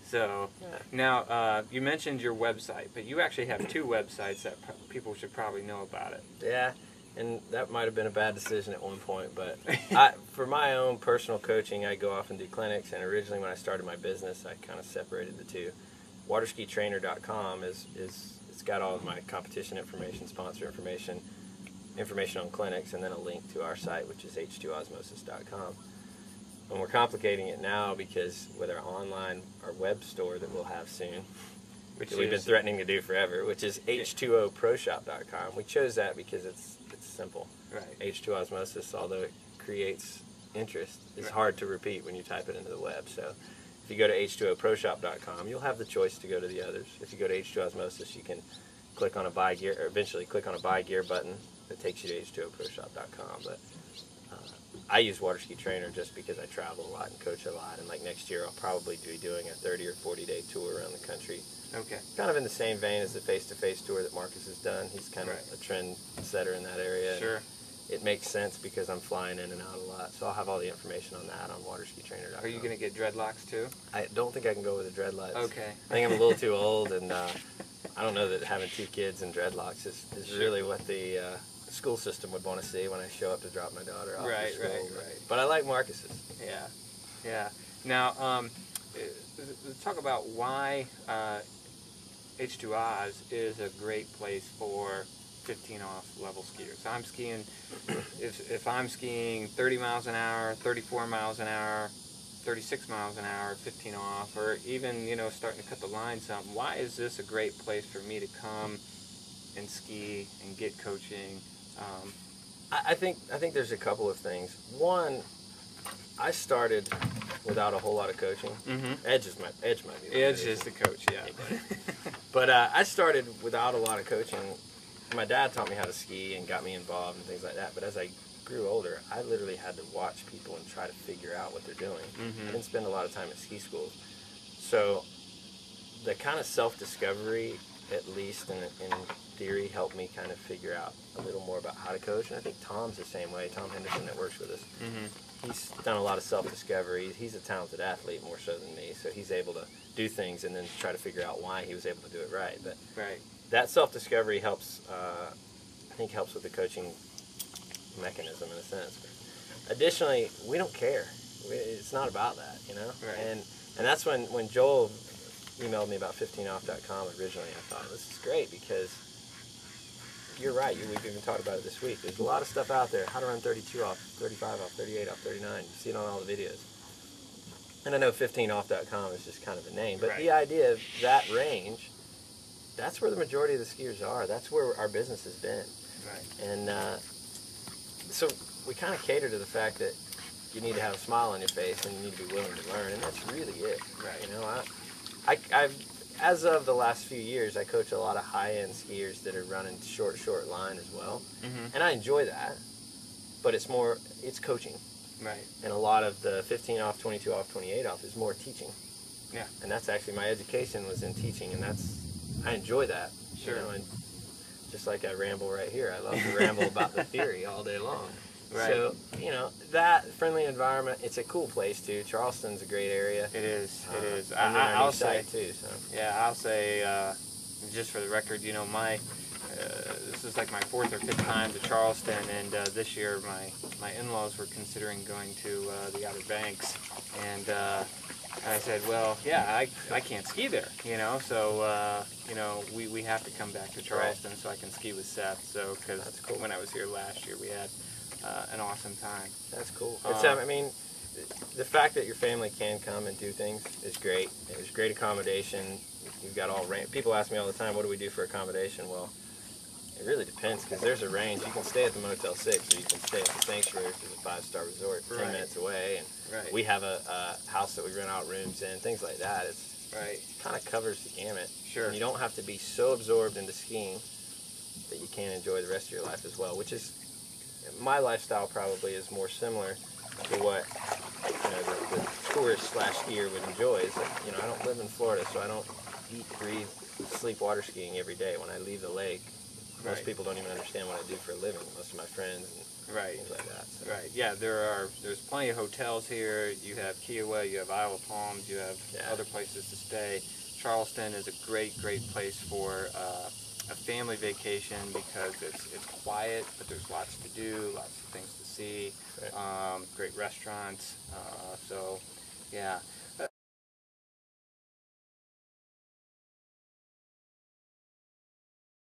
So now you mentioned your website, but you actually have two websites that people should probably know about it. Yeah, and that might have been a bad decision at one point, but for my own personal coaching, I go off and do clinics, and originally when I started my business, I kind of separated the two. Waterskitrainer.com it's got all of my competition information, sponsor information on clinics, and then a link to our site, which is H2Osmosis.com. And we're complicating it now because with our web store that we'll have soon, which we've been threatening to do forever, which is H2OProShop.com. We chose that because it's simple. Right. H2Osmosis, although it creates interest, is hard to repeat when you type it into the web. So if you go to H2OProShop.com, you'll have the choice to go to the others. If you go to H2Osmosis, you can click on a buy gear, or eventually click on a buy gear button that takes you to H2OProShop.com. But I use Waterski Trainer just because I travel a lot and coach a lot, and like next year I'll probably be doing a 30 or 40 day tour around the country. Okay. Kind of in the same vein as the face-to-face tour that Marcus has done. He's kind of a trend setter in that area. Sure. It makes sense because I'm flying in and out a lot, so I'll have all the information on that on waterskitrainer.com. Are you going to get dreadlocks too? I don't think I can go with the dreadlocks. Okay. I think I'm a little too old, and I don't know that having 2 kids and dreadlocks is really what the school system would want to see when I show up to drop my daughter off at school. Right. But I like Marcus's. Yeah. Now, let's talk about why H2Oz is a great place for 15 off level skiers. I'm skiing, if I'm skiing 30 miles an hour, 34 miles an hour, 36 miles an hour, 15 off, or even, starting to cut the line some, why is this a great place for me to come and ski and get coaching? I think there's a couple of things. One, I started without a whole lot of coaching. Edge might be. Edge is the coach, yeah. But I started without a lot of coaching. My dad taught me how to ski and got me involved and things like that. But as I grew older, I literally had to watch people and try to figure out what they're doing. I didn't spend a lot of time at ski schools. So the kind of self-discovery, at least in theory, helped me kind of figure out a little more about how to coach. And I think Tom's the same way. Tom Henderson that works with us. He's done a lot of self-discovery. He's a talented athlete more so than me, so he's able to do things and then try to figure out why he was able to do it right. But that self-discovery helps, I think helps with the coaching mechanism in a sense. But additionally, we don't care. It's not about that, And that's when Joel emailed me about 15off.com originally. I thought, this is great because you're right. We've even talked about it this week. There's a lot of stuff out there. How to run 32 off, 35 off, 38 off, 39. You see it on all the videos. And I know 15off.com is just kind of a name, but the idea of that range, that's where the majority of the skiers are. That's where our business has been. And so we kind of cater to the fact that you need to have a smile on your face and you need to be willing to learn, and that's really it. I've as of the last few years, I coach a lot of high-end skiers that are running short line as well, and I enjoy that. But it's coaching. And a lot of the 15 off, 22 off, 28 off is more teaching. And that's actually my education was in teaching, and I enjoy that. And just like I ramble right here, I love to ramble about the theory all day long. So, that friendly environment, it's a cool place too. Charleston's a great area. It is. I'll say too. So. Yeah, I'll say, just for the record, this is like my 4th or 5th time to Charleston, and this year my in-laws were considering going to the Outer Banks, and I said, well, yeah, I can't ski there, so we have to come back to Charleston so I can ski with Seth. So because when I was here last year, we had an awesome time. That's cool. I mean, the fact that your family can come and do things is great. There's great accommodation. You've got people ask me all the time, what do we do for accommodation? Well, it really depends because there's a range. You can stay at the Motel 6 or you can stay at the Sanctuary, which is a 5-star resort 10 minutes away. And we have a house that we rent out rooms in, things like that. It kind of covers the gamut. And you don't have to be so absorbed into skiing that you can't enjoy the rest of your life as well, which is, my lifestyle probably is more similar to what the tourist / skier would enjoy. Is that, I don't live in Florida, so I don't eat, breathe, sleep water skiing every day. When I leave the lake, Most Right. people don't even understand what I do for a living. Most of my friends and Right. things like that. So. Right. Yeah, there's plenty of hotels here. You have Kiowa, you have Isle of Palms, you have other places to stay. Charleston is a great place for a family vacation because it's quiet, but there's lots to do, lots of things to see. Right. Great restaurants. So, yeah.